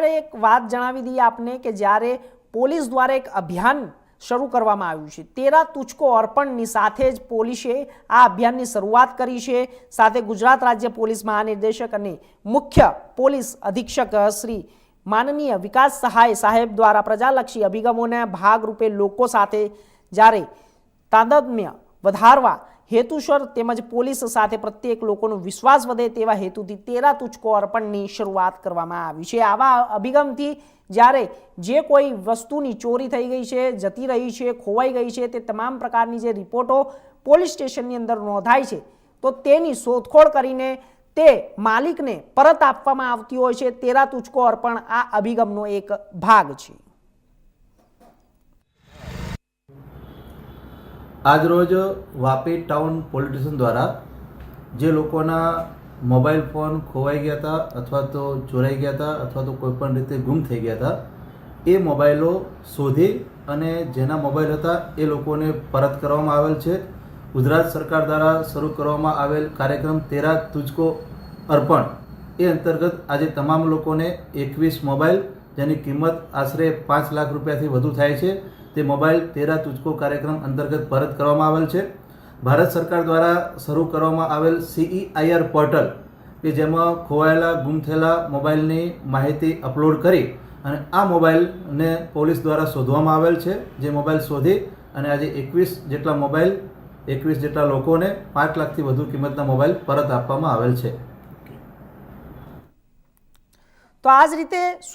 એક વાત જણાવી દઈએ આપને કે જ્યારે પોલીસ દ્વારા એક અભિયાન શરૂ કરવામાં આવ્યું છે, તેરા તુચકો અર્પણની સાથે જ પોલીસે આ અભિયાનની શરૂઆત કરી છે। સાથે ગુજરાત રાજ્ય પોલીસ મહાનિર્દેશક અને મુખ્ય પોલીસ અધિક્ષક શ્રી માનનીય વિકાસ સહાય સાહેબ દ્વારા પ્રજાલક્ષી અભિગમોના ભાગરૂપે લોકો સાથે જ્યારે તાદાત્મ્ય વધારવા હેતુસર તેમજ પોલીસ સાથે પ્રત્યેક લોકોનો વિશ્વાસ વધે તેવા હેતુથી તેરા તુચકો અર્પણની શરૂઆત કરવામાં આવી છે। આવા અભિગમથી જ્યારે જે કોઈ વસ્તુની ચોરી થઈ ગઈ છે, જતી રહી છે, ખોવાઈ ગઈ છે, તે તમામ પ્રકારની જે રિપોર્ટો પોલીસ સ્ટેશનની અંદર નોંધાય છે તો તેની શોધખોળ કરીને તે માલિકને પરત આપવામાં આવતી હોય છે। તેરા તુચકો અર્પણ આ અભિગમનો એક ભાગ છે। આજરોજ વાપી ટાઉન પોલીસ સ્ટેશન દ્વારા જે લોકોના મોબાઈલ ફોન ખોવાઈ ગયા હતા અથવા તો ચોરાઈ ગયા હતા અથવા તો કોઈપણ રીતે ગુમ થઈ ગયા હતા, એ મોબાઈલો શોધી અને જેના મોબાઈલ હતા એ લોકોને પરત કરવામાં આવેલ છે। ગુજરાત સરકાર દ્વારા શરૂ કરવામાં આવેલ કાર્યક્રમ તેરા તુચકો અર્પણ એ અંતર્ગત આજે તમામ લોકોને 21 મોબાઈલ જેની કિંમત આશરે 5 લાખ રૂપિયાથી વધુ થાય છે તે મોબાઈલ તેરા તુચકો કાર્યક્રમ અંતર્ગત પરત કરવામાં આવેલ છે। ભારત સરકાર દ્વારા શરૂ કરવામાં આવેલ CEIR પોર્ટલ કે જેમાં ખોવાયેલા ગુમ થયેલા મોબાઈલની માહિતી અપલોડ કરી અને આ મોબાઈલને પોલીસ દ્વારા શોધવામાં આવેલ છે। જે મોબાઈલ શોધી અને આજે 21 જેટલા લોકોને 5 લાખથી વધુ કિંમતના મોબાઈલ પરત આપવામાં આવેલ છે। તો આ જ રીતે